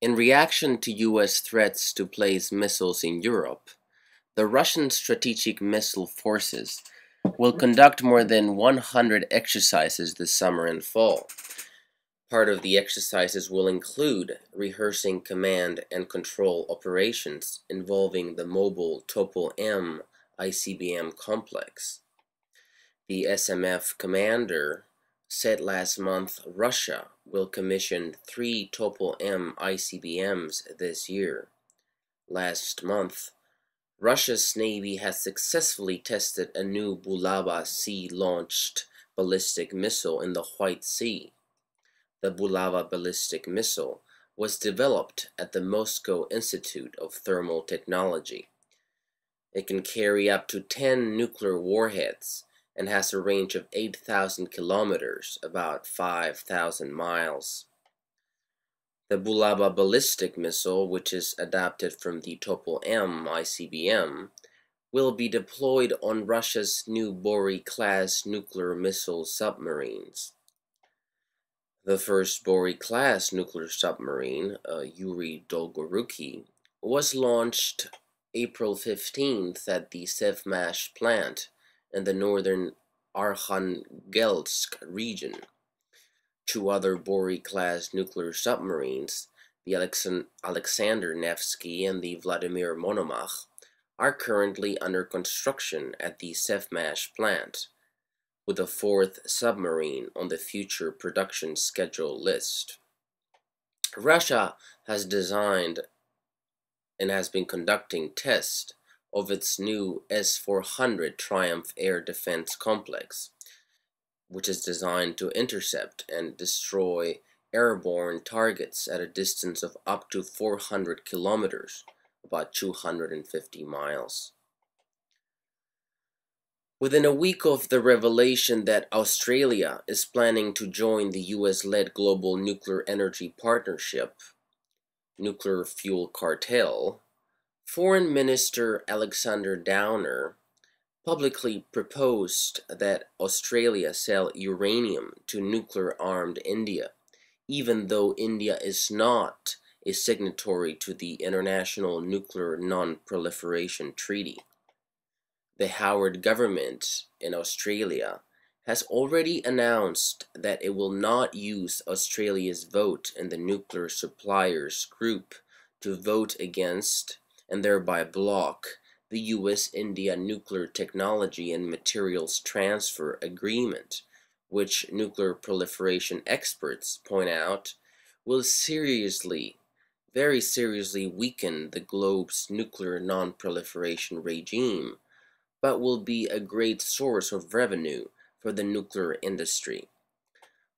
In reaction to US threats to place missiles in Europe, the Russian Strategic Missile Forces will conduct more than 100 exercises this summer and fall. Part of the exercises will include rehearsing command and control operations involving the mobile Topo-M ICBM complex. The SMF commander said last month Russia will commission 3 Topo-M ICBMs this year. Last month, Russia's Navy has successfully tested a new Bulava sea-launched ballistic missile in the White Sea. The Bulava ballistic missile was developed at the Moscow Institute of Thermal Technology. It can carry up to 10 nuclear warheads and has a range of 8,000 kilometers, about 5,000 miles. The Bulava ballistic missile, which is adapted from the Topo-M ICBM, will be deployed on Russia's new Bory-class nuclear missile submarines. The first Bory-class nuclear submarine, Yuri Dolgoruki, was launched April 15th at the Sevmash plant in the northern Arkhangelsk region. 2 other Bory-class nuclear submarines, the Alexander Nevsky and the Vladimir Monomach, are currently under construction at the Sevmash plant, with a 4th submarine on the future production schedule list. Russia has designed and has been conducting tests of its new S-400 Triumph air defense complex, which is designed to intercept and destroy airborne targets at a distance of up to 400 kilometers, about 250 miles. Within a week of the revelation that Australia is planning to join the US-led global nuclear energy partnership, Nuclear Fuel Cartel, Foreign Minister Alexander Downer publicly proposed that Australia sell uranium to nuclear-armed India, even though India is not a signatory to the International Nuclear Non-Proliferation Treaty. The Howard government in Australia has already announced that it will not use Australia's vote in the nuclear suppliers group to vote against and thereby block the US-India Nuclear Technology and Materials Transfer Agreement, which nuclear proliferation experts point out will very seriously weaken the globe's nuclear non-proliferation regime, but will be a great source of revenue for the nuclear industry.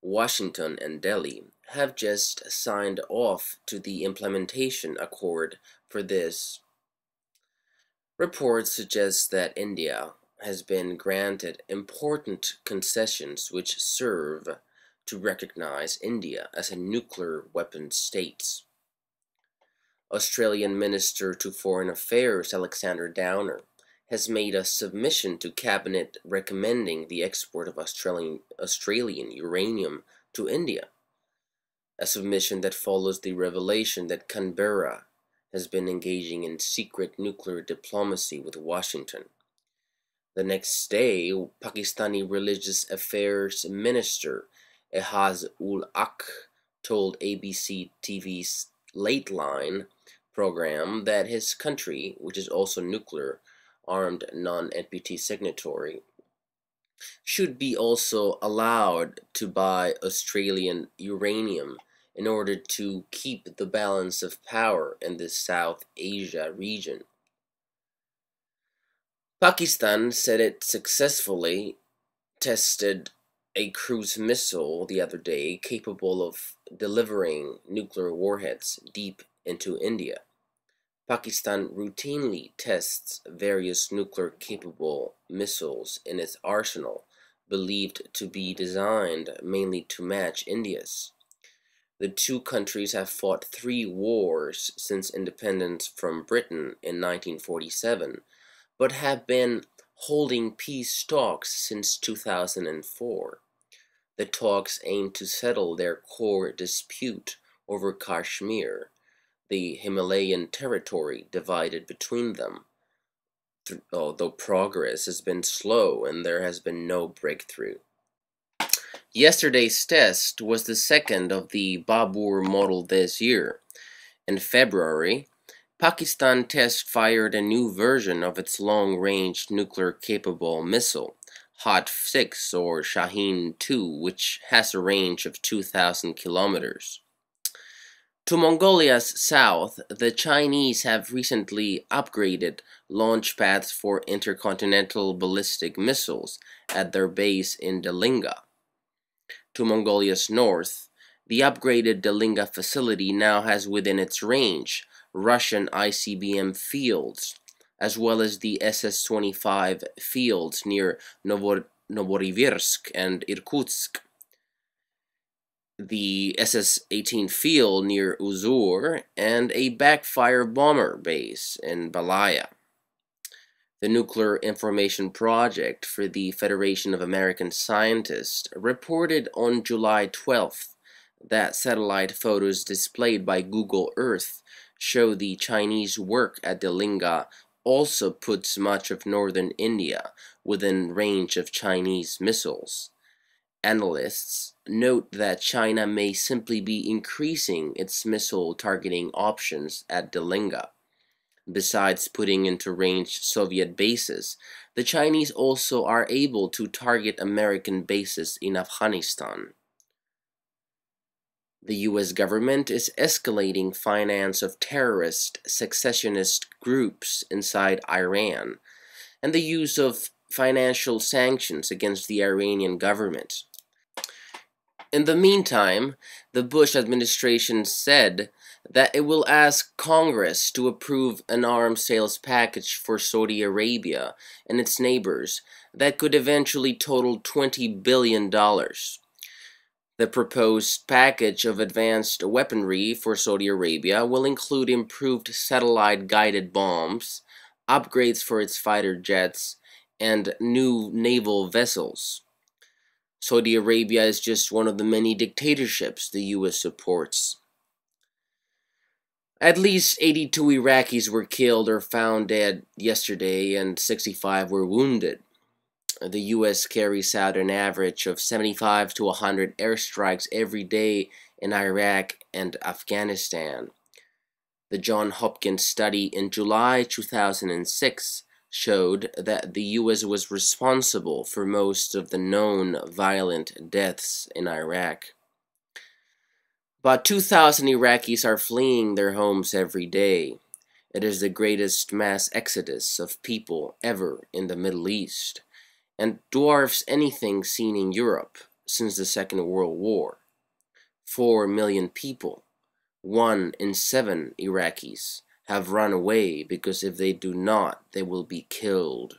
Washington and Delhi have just signed off to the implementation accord for this. Reports suggest that India has been granted important concessions which serve to recognize India as a nuclear weapon state. Australian Minister to Foreign Affairs Alexander Downer has made a submission to Cabinet recommending the export of Australian uranium to India, a submission that follows the revelation that Canberra has been engaging in secret nuclear diplomacy with Washington. The next day, Pakistani Religious Affairs Minister Ehaz-ul-Haq told ABC TV's Late Line program that his country, which is also nuclear-armed non-NPT signatory, should be also allowed to buy Australian uranium in order to keep the balance of power in the South Asia region. Pakistan said it successfully tested a cruise missile the other day capable of delivering nuclear warheads deep into India. Pakistan routinely tests various nuclear-capable missiles in its arsenal, believed to be designed mainly to match India's. The 2 countries have fought 3 wars since independence from Britain in 1947, but have been holding peace talks since 2004. The talks aim to settle their core dispute over Kashmir, the Himalayan territory divided between them, although progress has been slow and there has been no breakthrough. Yesterday's test was the second of the Babur model this year. In February, Pakistan test-fired a new version of its long-range nuclear-capable missile, Hot 6 or Shaheen 2, which has a range of 2,000 kilometers. To Mongolia's south, the Chinese have recently upgraded launch pads for intercontinental ballistic missiles at their base in Dalinga. To Mongolia's north, the upgraded Dalinga facility now has within its range Russian ICBM fields, as well as the SS-25 fields near Novorossiysk and Irkutsk, the SS-18 field near Uzur, and a backfire bomber base in Balaya. The Nuclear Information Project for the Federation of American Scientists reported on July 12th that satellite photos displayed by Google Earth show the Chinese work at Dalinga also puts much of northern India within range of Chinese missiles. Analysts note that China may simply be increasing its missile targeting options at Dalinga. Besides putting into range Soviet bases, the Chinese also are able to target American bases in Afghanistan. The U.S. government is escalating finance of terrorist secessionist groups inside Iran and the use of financial sanctions against the Iranian government. In the meantime, the Bush administration said that it will ask Congress to approve an arms sales package for Saudi Arabia and its neighbors that could eventually total $20 billion. The proposed package of advanced weaponry for Saudi Arabia will include improved satellite-guided bombs, upgrades for its fighter jets, and new naval vessels. Saudi Arabia is just one of the many dictatorships the U.S. supports. At least 82 Iraqis were killed or found dead yesterday, and 65 were wounded. The U.S. carries out an average of 75 to 100 airstrikes every day in Iraq and Afghanistan. The Johns Hopkins study in July 2006 showed that the U.S. was responsible for most of the known violent deaths in Iraq. About 2,000 Iraqis are fleeing their homes every day. It is the greatest mass exodus of people ever in the Middle East, and dwarfs anything seen in Europe since the Second World War. 4 million people, 1 in 7 Iraqis, have run away because if they do not, they will be killed.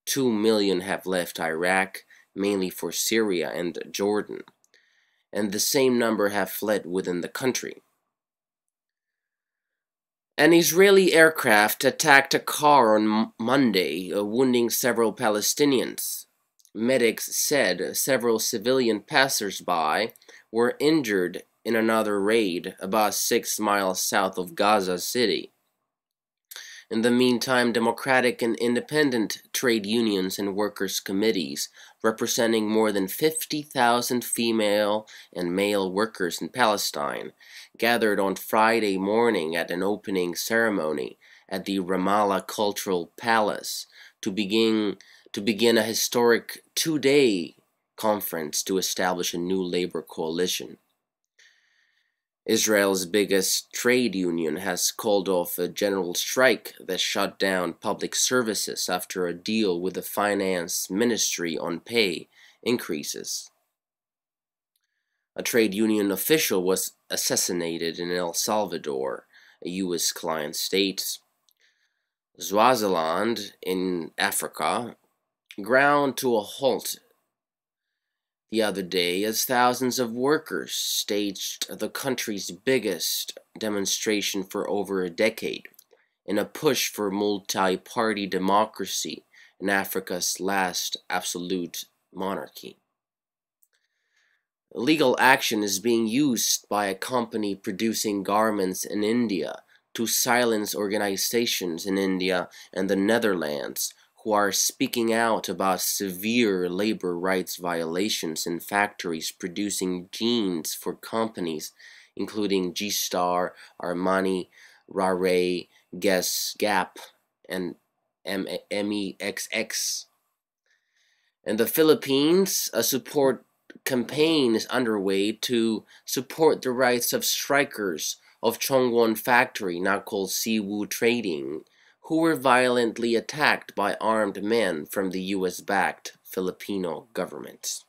2 million have left Iraq, mainly for Syria and Jordan, and the same number have fled within the country. An Israeli aircraft attacked a car on Monday, wounding several Palestinians. Medics said several civilian passers-by were injured in another raid about 6 miles south of Gaza City. In the meantime, democratic and independent trade unions and workers' committees representing more than 50,000 female and male workers in Palestine gathered on Friday morning at an opening ceremony at the Ramallah Cultural Palace to begin a historic 2-day conference to establish a new labor coalition. Israel's biggest trade union has called off a general strike that shut down public services after a deal with the finance ministry on pay increases. A trade union official was assassinated in El Salvador, a U.S. client state. Swaziland in Africa ground to a halt the other day as thousands of workers staged the country's biggest demonstration for over a decade in a push for multi-party democracy in Africa's last absolute monarchy. Legal action is being used by a company producing garments in India to silence organizations in India and the Netherlands who are speaking out about severe labor rights violations in factories producing jeans for companies including G-Star, Armani, Rare, Guess, Gap, and MEXX. In the Philippines, a support campaign is underway to support the rights of strikers of Chongwon Factory, now called Siwoo Trading, who were violently attacked by armed men from the US-backed Filipino government.